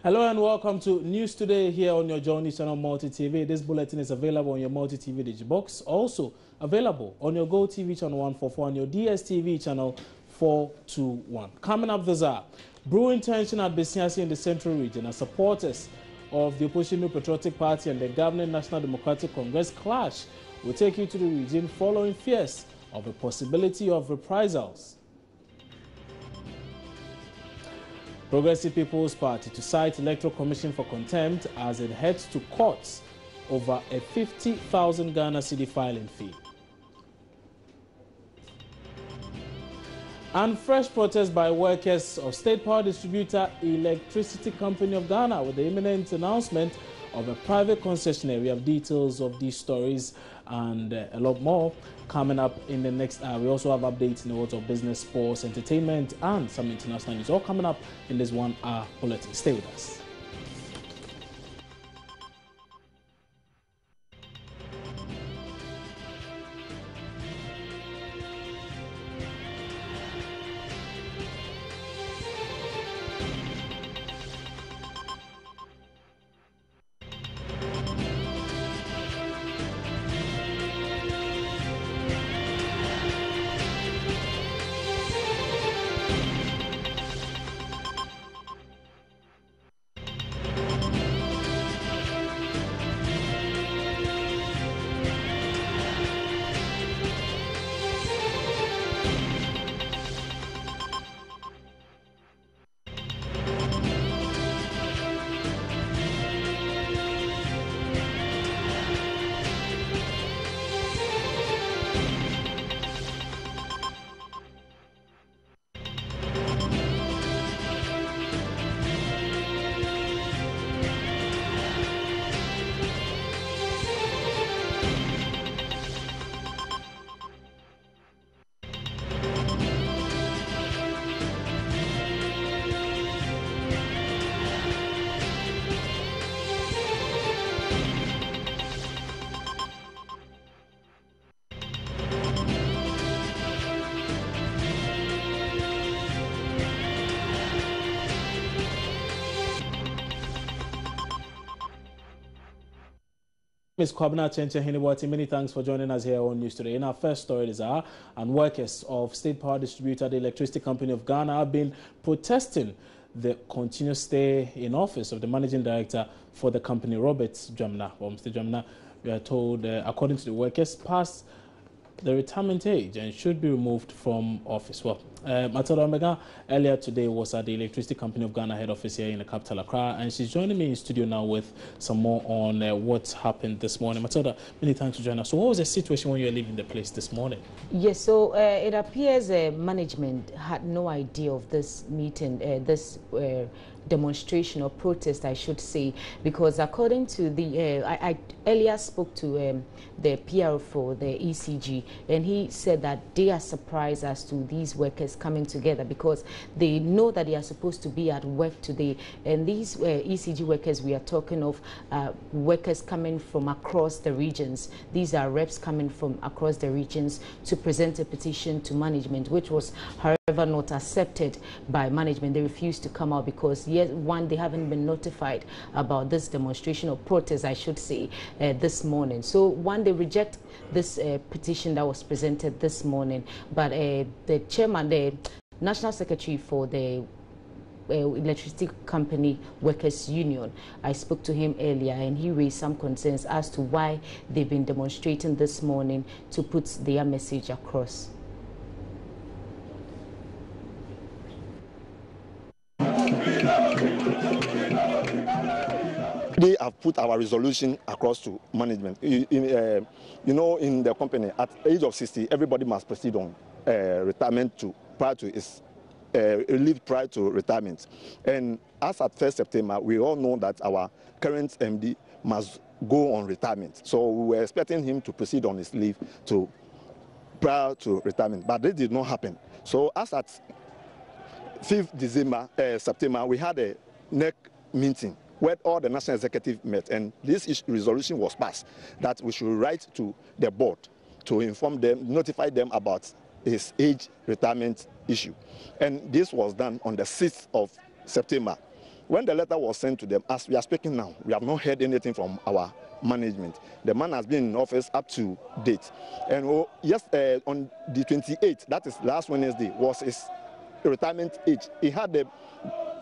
Hello and welcome to News Today here on your Journey Channel Multi TV. This bulletin is available on your Multi TV Digibox, also available on your Go TV channel 144 and your DSTV channel 421. Coming up this hour, brewing tension at Besiasi in the Central Region as supporters of the opposition New Patriotic Party and the governing National Democratic Congress clash. We'll take you to the region following fears of a possibility of reprisals. Progressive People's Party to cite Electoral Commission for contempt as it heads to courts over a 50,000 Ghana cedi filing fee. And fresh protests by workers of State Power Distributor Electricity Company of Ghana with the imminent announcement of a private concessionaire. We have details of these stories and a lot more coming up in the next hour. We also have updates in the world of business, sports, entertainment, and some international news, all coming up in this 1 hour bulletin. Stay with us. Ms. Kwabena Chenche Hinibwati, many thanks for joining us here on News Today. In our first story this hour, and workers of State Power Distributor, the Electricity Company of Ghana, have been protesting the continuous stay in office of the Managing Director for the company, Robert Jamna. Well, Mr. Jamna, we are told, according to the workers, passed the retirement age and should be removed from office. Well, Matilda Omega earlier today was at the Electricity Company of Ghana head office here in the capital Accra, and she's joining me in studio now with some more on what's happened this morning. Matilda, many thanks for joining us. So what was the situation when you were leaving the place this morning? Yes, so it appears management had no idea of this meeting, this demonstration or protest, I should say, because according to the, I earlier spoke to the PR for the ECG, and he said that they are surprised as to these workers coming together because they know that they are supposed to be at work today, and these ECG workers we are talking of, workers coming from across the regions. These are reps coming from across the regions to present a petition to management, which was, however, not accepted by management. They refused to come out because, yes, one, they haven't been notified about this demonstration or protest, I should say, this morning. So, one, they reject this petition that was presented this morning. But the chairman, the National Secretary for the Electricity Company Workers Union, I spoke to him earlier, and he raised some concerns as to why they've been demonstrating this morning to put their message across. They have put our resolution across to management. You know, in the company, at the age of 60, everybody must proceed on retirement prior to his leave prior to retirement. And as at 1st September, we all know that our current MD must go on retirement. So we were expecting him to proceed on his leave prior to retirement, but this did not happen. So as at 5th September, we had a NEC meeting where all the national executive met, and this resolution was passed that we should write to the board to inform them, notify them about his age retirement issue. And this was done on the 6th of September. when the letter was sent to them, as we are speaking now, we have not heard anything from our management. The man has been in office up to date. And on the 28th, that is last Wednesday, was his retirement age. He had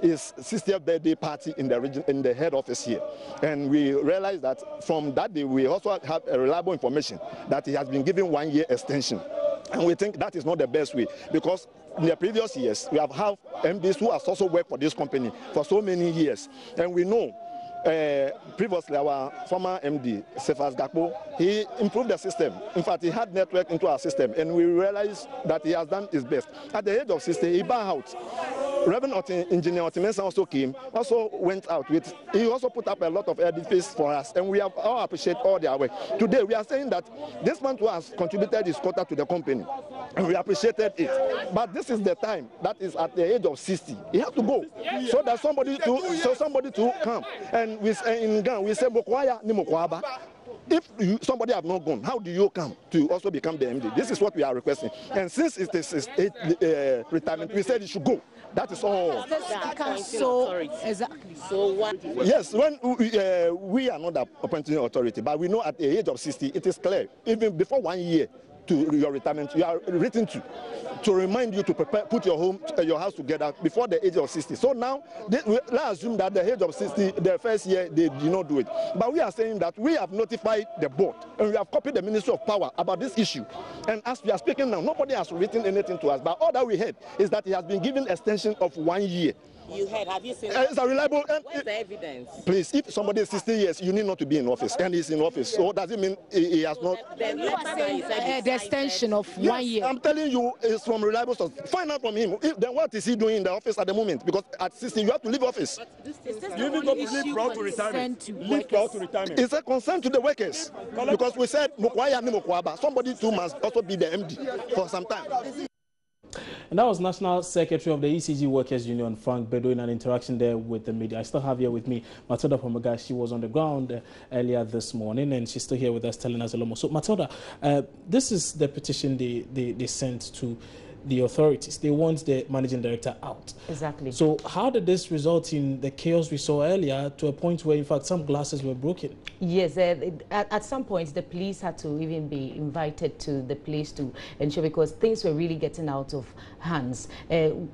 his 60th birthday party in the region, in the head office here. And we realized that from that day, we also have a reliable information that he has been given 1 year extension. And we think that is not the best way, because in the previous years, we have had MDs who has also worked for this company for so many years. And we know previously our former MD, Cephas Gakpo, he improved the system. In fact, he had network into our system, and we realized that he has done his best. At the age of 60, he bowed out. Reverend Engineer Otimensa also came, also went out with, he also put up a lot of edifice for us, and we have all appreciate all their work. Today, we are saying that this man who has contributed his quota to the company, and we appreciated it. But this is the time, that is at the age of 60. He has to go, so that somebody to come. And we say in Ghana, we say, Mokwaya ni Mokwaba. If somebody have not gone, how do you come to also become the MD? This is what we are requesting. And since it is his retirement, we said he should go. That is all. So exactly. So what? Yes, when we are not the appointing authority, but we know at the age of 60, it is clear. Even before 1 year to your retirement, you are written to remind you to prepare, put your house together before the age of 60. So now, let's assume that the age of 60, the first year, they did not do it. But we are saying that we have notified the board, and we have copied the Ministry of Power about this issue. And as we are speaking now, nobody has written anything to us. But all that we heard is that he has been given extension of 1 year. You heard? Have you seen? It's a reliable. Where's the evidence? Please, if somebody is 60 years, you need not to be in office, and he's in office. So does it mean he has not? The extension of 1 year. I'm telling you, it's from reliable source. Find out from him. Then what is he doing in the office at the moment? Because at 60, you have to leave office. You even go leave proud to retirement. Leave proud to retirement. It's a concern to the workers, because we said Mokwaya ni Mokwaba. Somebody too must also be the MD for some time. And that was National Secretary of the ECG Workers Union, Frank Bedo, in an interaction there with the media. I still have here with me Matilda Pomaga. She was on the ground earlier this morning, and she's still here with us telling us a lot more. So, Matilda, this is the petition they sent to the authorities. They want the managing director out. Exactly. So how did this result in the chaos we saw earlier, to a point where, in fact, some glasses were broken? Yes, at some point, the police had to even be invited to the place to ensure, because things were really getting out of hands.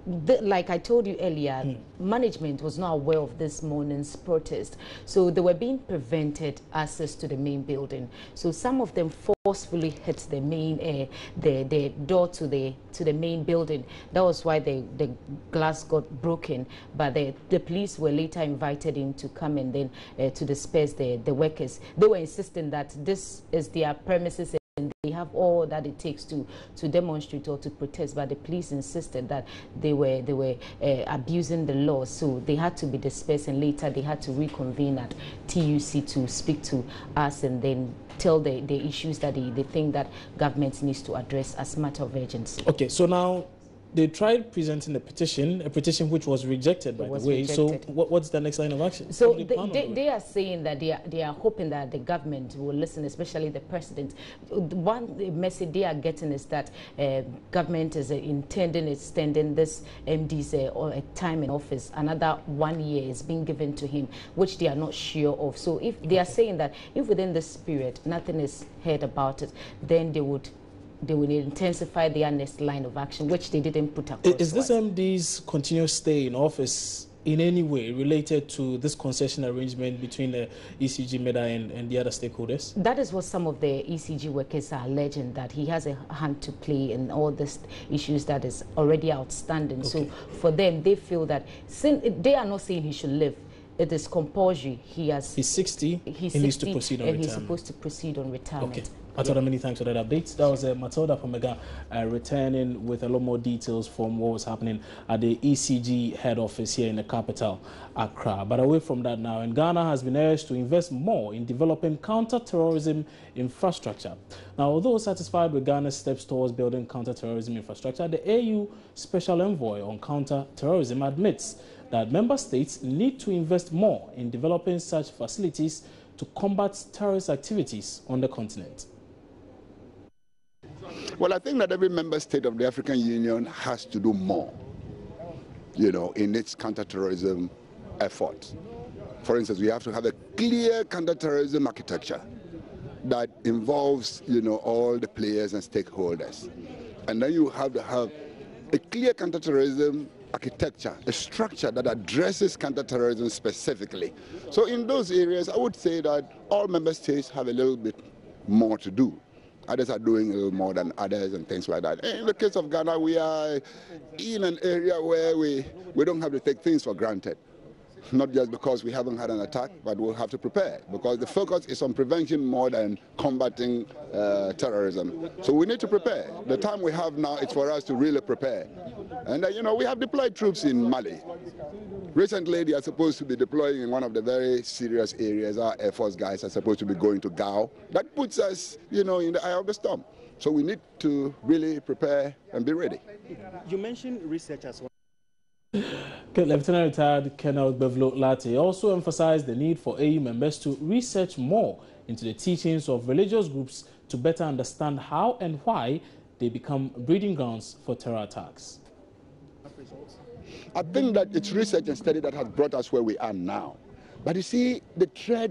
Like I told you earlier, management was not aware of this morning's protest. So they were being prevented access to the main building. So some of them forcefully hit the main, the door to the main building. That was why the glass got broken. But the police were later invited in to come and then to disperse the workers. They were insisting that this is their premises and they have all that it takes to demonstrate or to protest. But the police insisted that they were abusing the law, so they had to be dispersed, and later they had to reconvene at TUC to speak to us and then tell the issues that they think that government needs to address as a matter of urgency. Okay, so now they tried presenting a petition which was rejected, by the way. Rejected. So what's the next line of action? So they are saying that they are hoping that the government will listen, especially the president. One message they are getting is that government is intending extending this MD's time in office. Another 1 year is being given to him, which they are not sure of. So if they are saying that if within this period nothing is heard about it, then they would intensify their next line of action, which they didn't put across. Is this MD's continuous stay in office in any way related to this concession arrangement between the ECG, Midday, and the other stakeholders? That is what some of the ECG workers are alleging, that he has a hand to play in all these issues that is already outstanding. Okay. So for them, they feel that they are not saying he should leave. It is compulsory. He's 60. He's 60, needs to proceed on retirement. He's supposed to proceed on retirement. Okay. Matilda, many thanks for that update. That was Matilda Pomaga returning with a lot more details from what was happening at the ECG head office here in the capital, Accra. But away from that now, and Ghana has been urged to invest more in developing counter-terrorism infrastructure. Now, although satisfied with Ghana's steps towards building counter-terrorism infrastructure, the AU Special Envoy on Counter-Terrorism admits that member states need to invest more in developing such facilities to combat terrorist activities on the continent. Well, I think that every member state of the African Union has to do more, in its counterterrorism effort. For instance, we have to have a clear counterterrorism architecture that involves, all the players and stakeholders. And then you have to have a clear counterterrorism architecture, a structure that addresses counterterrorism specifically. So in those areas, I would say that all member states have a little bit more to do. Others are doing a little more than others and things like that. In the case of Ghana, we are in an area where we don't have to take things for granted. Not just because we haven't had an attack, but we'll have to prepare, because the focus is on prevention more than combating terrorism. So we need to prepare. The time we have now is for us to really prepare. And we have deployed troops in Mali. Recently, they are supposed to be deploying in one of the very serious areas. Our Air Force guys are supposed to be going to Gao. That puts us, in the eye of the storm. So we need to really prepare and be ready. You mentioned research as well. Lieutenant Retired Colonel Bevlo Latte also emphasized the need for AU members to research more into the teachings of religious groups to better understand how and why they become breeding grounds for terror attacks. I think that it's research and study that has brought us where we are now. But you see, the threat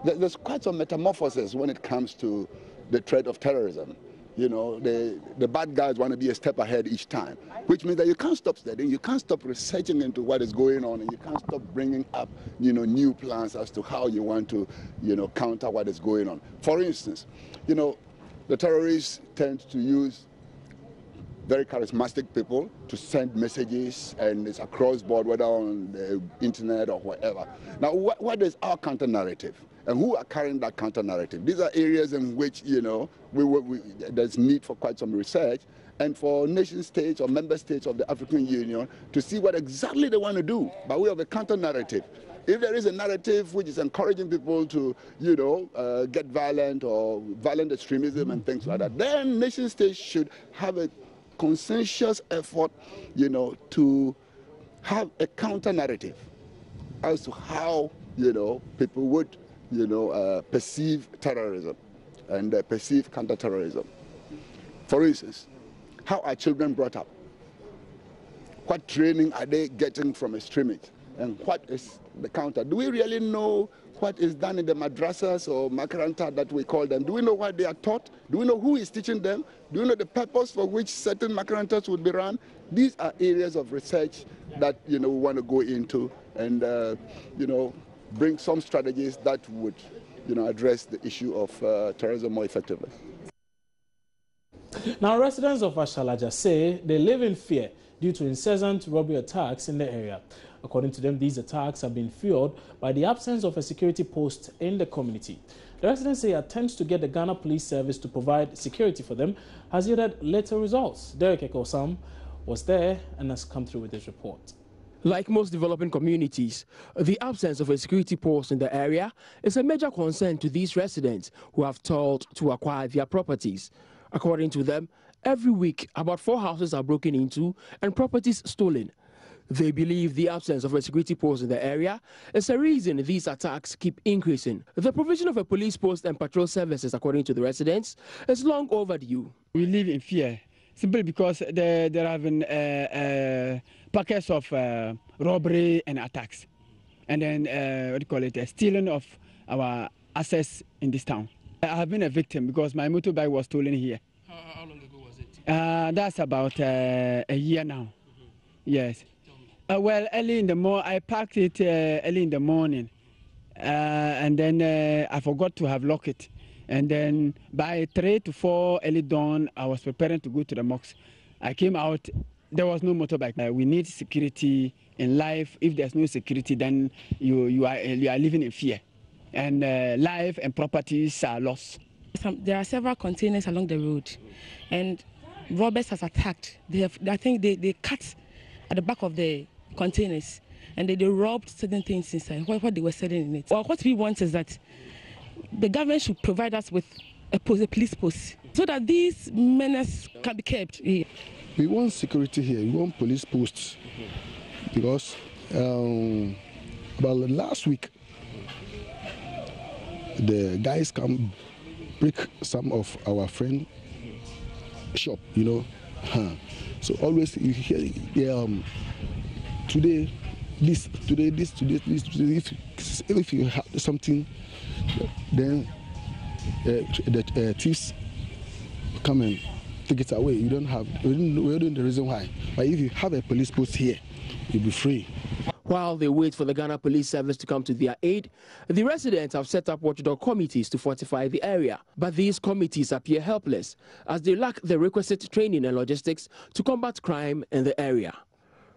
there's quite some metamorphosis when it comes to the threat of terrorism. The bad guys want to be a step ahead each time, which means that you can't stop studying, you can't stop researching into what is going on, and you can't stop bringing up, new plans as to how you want to, counter what is going on. For instance, the terrorists tend to use very charismatic people to send messages, and it's across board, whether on the internet or whatever. Now, what is our counter narrative? And who are carrying that counter narrative? These are areas in which, there's need for quite some research, and for nation states or member states of the African Union to see what exactly they want to do by way of a counter narrative. If there is a narrative which is encouraging people to, get violent or violent extremism and things like that, then nation states should have a consensus effort, to have a counter narrative as to how, people would, perceive terrorism and perceive counterterrorism. For instance, how are children brought up? What training are they getting from extremists? And what is the counter? Do we really know what is done in the madrasas or makaranta that we call them? Do we know what they are taught? Do we know who is teaching them? Do we know the purpose for which certain makarantas would be run? These are areas of research that we want to go into and bring some strategies that would address the issue of terrorism more effectively. Now, residents of ASHALAJA say they live in fear due to incessant robbery attacks in the area. According to them, these attacks have been fueled by the absence of a security post in the community. The residents say attempts to get the Ghana Police Service to provide security for them has yielded little results. Derek Ekosam was there and has come through with this report. Like most developing communities, the absence of a security post in the area is a major concern to these residents who have toiled to acquire their properties. According to them, every week about 4 houses are broken into and properties stolen. They believe the absence of a security post in the area is a reason these attacks keep increasing. The provision of a police post and patrol services, according to the residents, is long overdue. We live in fear simply because there have been packets of robbery and attacks, and then stealing of our assets in this town. I have been a victim because my motorbike was stolen here. How long ago was it? That's about a year now. Yes. Well, early in the morning, I parked it early in the morning, and then I forgot to have locked it. And then by 3 to 4 early dawn, I was preparing to go to the mosque. I came out, there was no motorbike. We need security in life. If there's no security, then you are living in fear. And life and properties are lost. There are several containers along the road, and robbers has attacked. I think they cut at the back of the containers, and they robbed certain things inside, what they were selling in it. Well, what we want is that the government should provide us with a police post so that these menaces can be kept here. We want security here, we want police posts, because about last week, the guys come break some of our friend shop, So always you hear, today this today, this today, this today. If you have something, then the thieves come and take it away. We don't know the reason why. But if you have a police post here, you'll be free. While they wait for the Ghana Police Service to come to their aid, the residents have set up watchdog committees to fortify the area. But these committees appear helpless as they lack the requisite training and logistics to combat crime in the area.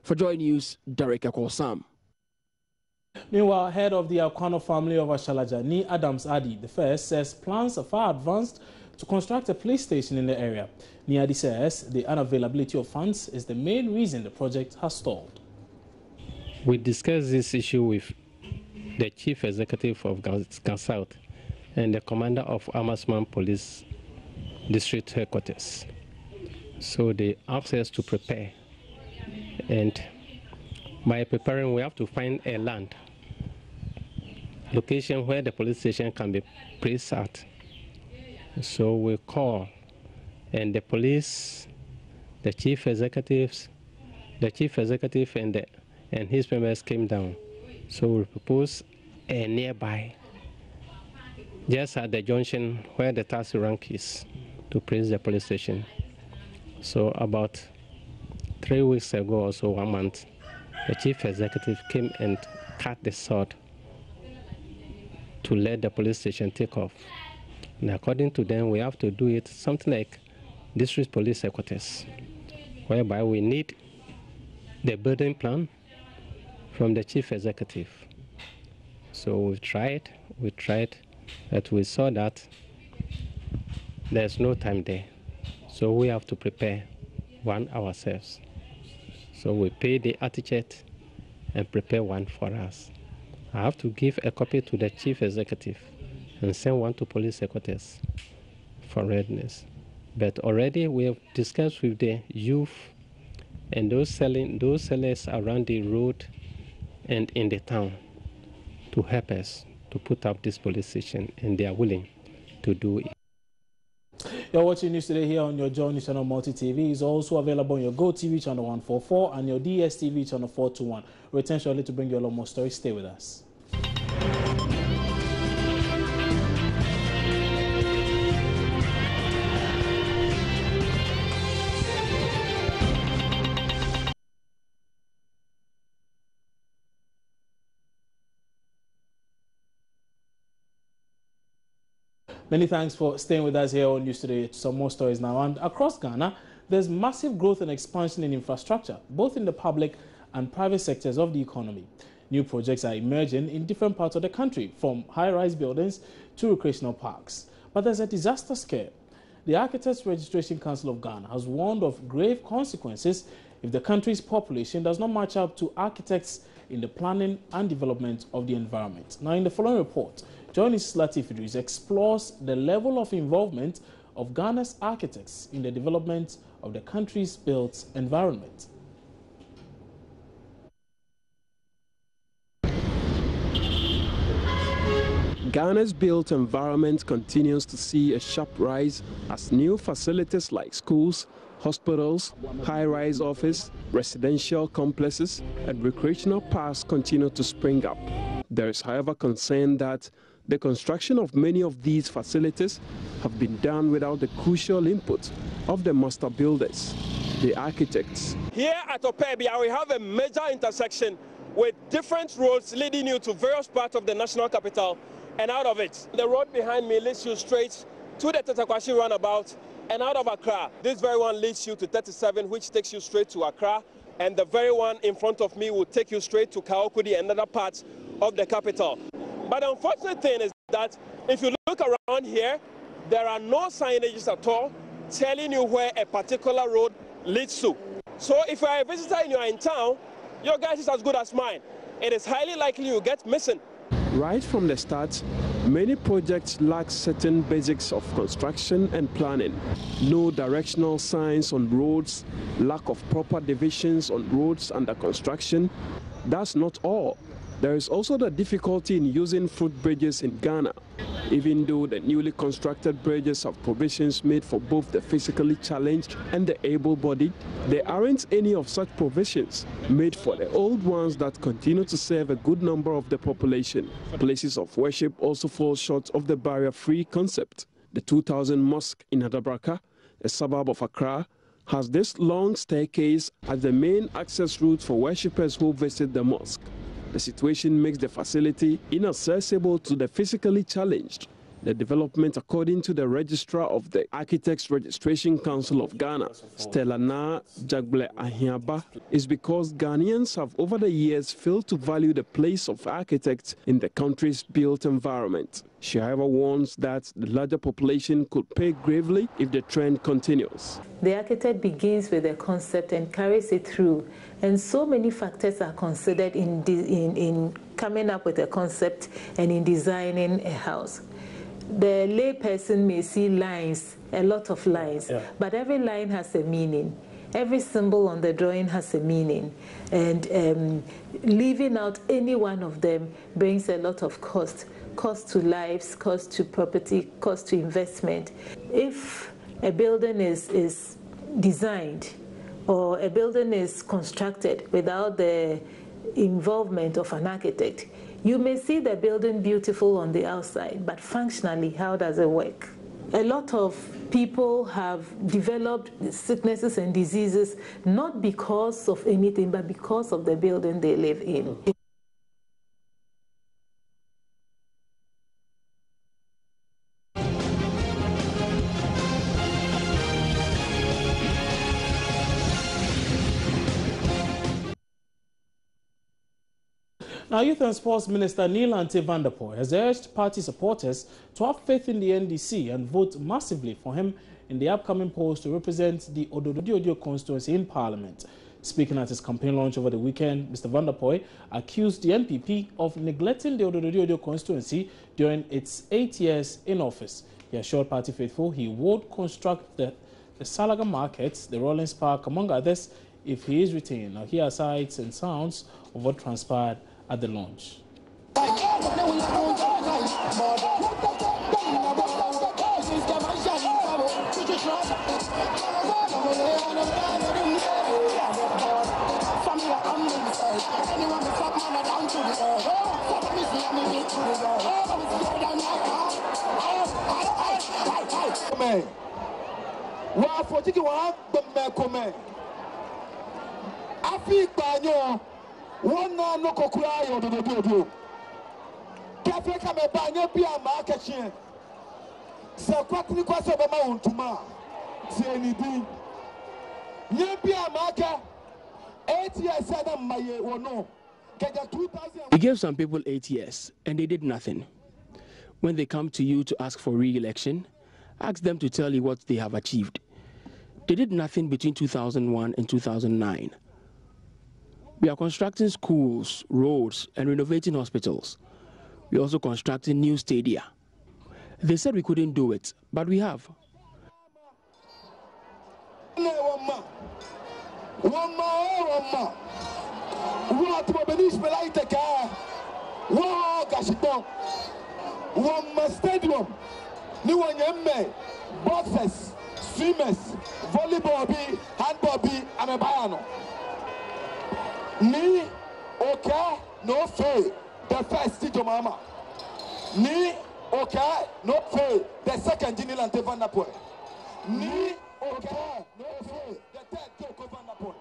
For Joy News, Derek Akosam. Meanwhile, head of the Akwano family of ASHALAJA, Ni Adams Adi I, says plans are far advanced to construct a police station in the area. Ni Adi says the unavailability of funds is the main reason the project has stalled. We discussed this issue with the Chief Executive of Ghana South and the Commander of Amasman Police District Headquarters. So they asked us to prepare, and by preparing we have to find a land location where the police station can be placed at. So we call, and the police, the chief executive and his members came down. So we proposed a nearby, just at the junction where the taxi rank is, to place the police station. So about 3 weeks ago or so, 1 month, the chief executive came and cut the sod to let the police station take off. And according to them, we have to do it something like district police headquarters, whereby we need the building plan from the chief executive. So we tried, but we saw that there's no time there. So we have to prepare one ourselves. So we pay the architect and prepare one for us. I have to give a copy to the chief executive and send one to police headquarters for readiness. But already we have discussed with the youth and those sellers around the road and in the town to help us to put up this police station, and they are willing to do it. You're watching news today here on your Joy News channel Multi TV. It's also available on your Go TV channel 144 and your DSTV channel 421. We return shortly to bring you a lot more stories. Stay with us. Many thanks for staying with us here on News Today. Some more stories now. And across Ghana, there's massive growth and expansion in infrastructure, both in the public and private sectors of the economy. New projects are emerging in different parts of the country, from high-rise buildings to recreational parks. But there's a disaster scare. The Architects Registration Council of Ghana has warned of grave consequences if the country's population does not match up to architects in the planning and development of the environment. Now, in the following report, Johnny's Latif Idris explores the level of involvement of Ghana's architects in the development of the country's built environment. Ghana's built environment continues to see a sharp rise as new facilities like schools, hospitals, high-rise office, residential complexes, and recreational parks continue to spring up. There is, however, concern that the construction of many of these facilities have been done without the crucial input of the master builders, the architects. Here at Opebia, we have a major intersection with different roads leading you to various parts of the national capital and out of it. The road behind me leads you straight to the Tetakwashi roundabout and out of Accra. This very one leads you to 37, which takes you straight to Accra, and the very one in front of me will take you straight to Kaokudi and other parts of the capital. But the unfortunate thing is that if you look around here, there are no signages at all telling you where a particular road leads to. So if you are a visitor and you are in town, your guess is as good as mine. It is highly likely you get missing. Right from the start, many projects lack certain basics of construction and planning. No directional signs on roads, lack of proper divisions on roads under construction. That's not all. There is also the difficulty in using footbridges in Ghana. Even though the newly constructed bridges have provisions made for both the physically challenged and the able-bodied, there aren't any of such provisions made for the old ones that continue to serve a good number of the population. Places of worship also fall short of the barrier-free concept. The 2000 mosque in Adabraka, a suburb of Accra, has this long staircase as the main access route for worshippers who visit the mosque. The situation makes the facility inaccessible to the physically challenged. The development, according to the registrar of the Architects Registration Council of Ghana, Stella Na Jagble Ahiaba, is because Ghanaians have over the years failed to value the place of architects in the country's built environment. She, however, warns that the larger population could pay gravely if the trend continues. The architect begins with a concept and carries it through, and so many factors are considered in coming up with a concept and in designing a house. The lay person may see lines, a lot of lines, but every line has a meaning. Every symbol on the drawing has a meaning, and leaving out any one of them brings a lot of cost to lives, cost to property, cost to investment. If a building is designed or a building is constructed without the involvement of an architect, you may see the building beautiful on the outside, but functionally, how does it work? A lot of people have developed sicknesses and diseases not because of anything, but because of the building they live in. Now, Youth and Sports Minister Neelanthi van der Poel has urged party supporters to have faith in the NDC and vote massively for him in the upcoming polls to represent the Ododo constituency in Parliament. Speaking at his campaign launch over the weekend, Mr. van der Poel accused the NPP of neglecting the Ododo constituency during its 8 years in office. He assured party faithful he would construct the ASHALAJA markets, the Rollins Park, among others, if he is retained. Now, here are sights and sounds of what transpired at the launch. One no kokura yo do. Cafe kame banyo bia ma akachie. Se kwatni kwaso be ma wontuma. Se ni bi. Nye bia ma aka 8 years na maye wono. Keja 2000. He gave some people 8 years and they did nothing. When they come to you to ask for re-election, ask them to tell you what they have achieved. They did nothing between 2001 and 2009. We are constructing schools, roads, and renovating hospitals. We are also constructing new stadia. They said we couldn't do it, but we have. Stadium, boxers, swimmers, volleyball, handball, and a Ni okay no fail the first Tito Mama. Ni okay no fail the second Neelanthi van der Poel. Ni okay no fail the third Toko van der Poel.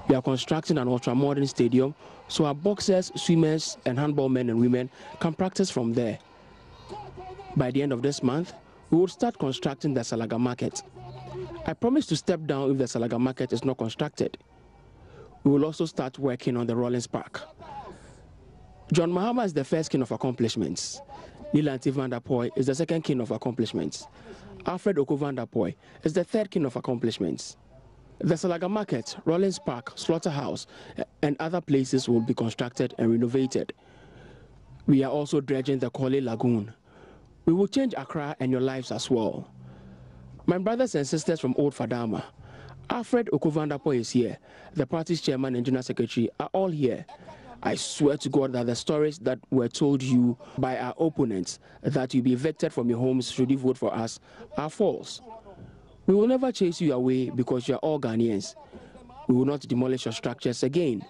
We are constructing an ultra-modern stadium so our boxers, swimmers, and handball men and women can practice from there. By the end of this month, we will start constructing the ASHALAJA market. I promise to step down if the ASHALAJA market is not constructed. We will also start working on the Rollins Park. John Mahama is the first king of accomplishments. Neelanthi van der Poel is the second king of accomplishments. Alfred Oko van der Poel is the third king of accomplishments. The ASHALAJA market, Rollins Park, Slaughterhouse, and other places will be constructed and renovated. We are also dredging the Korle Lagoon. We will change Accra and your lives as well. My brothers and sisters from Old Fadama, Alfred Oko van der Poel is here. The party's chairman and general secretary are all here. I swear to God that the stories that were told you by our opponents that you'll be evicted from your homes should you vote for us are false. We will never chase you away because you are all Ghanaians. We will not demolish your structures again.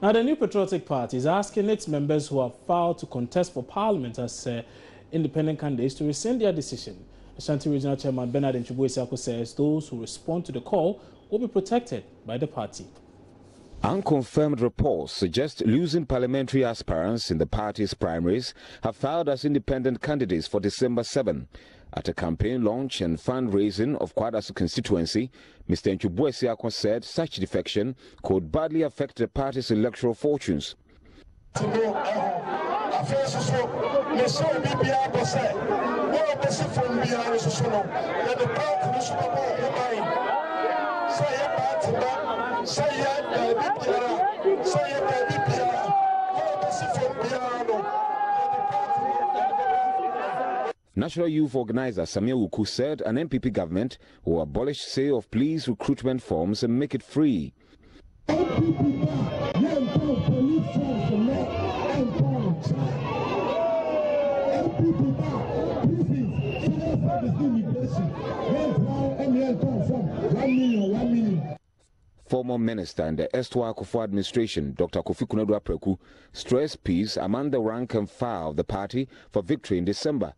Now, the New Patriotic Party is asking its members who have filed to contest for Parliament as independent candidates to rescind their decision. Ashanti Regional Chairman Bernard Nchubuesiako says those who respond to the call will be protected by the party. Unconfirmed reports suggest losing parliamentary aspirants in the party's primaries have filed as independent candidates for December 7. At a campaign launch and fundraising of Kwadasu constituency, Mr. Nchubuesiako said such defection could badly affect the party's electoral fortunes. National Youth Organizer Samia Wuku said an MPP government will abolish sale of police recruitment forms and make it free. Former Minister in the Estwa Akufo administration, Dr. Kofi Konadu Apreku, stressed peace among the rank and file of the party for victory in December.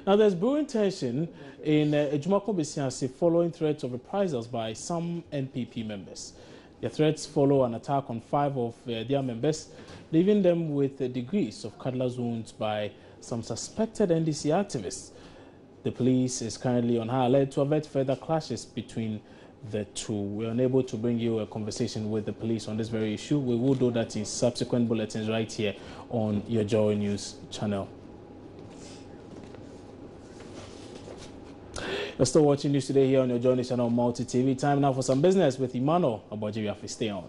Now, there's brewing tension in Ejumako Besiansi following threats of reprisals by some NPP members. The threats follow an attack on 5 of their members, leaving them with degrees of cutlass wounds by some suspected NDC activists. The police is currently on high alert to avert further clashes between the two. We're unable to bring you a conversation with the police on this very issue. We will do that in subsequent bulletins right here on your Joy News channel. You're still watching News Today here on your Joy News channel, Multi TV. Time now for some business with Emmanuel Abojiri. Stay on.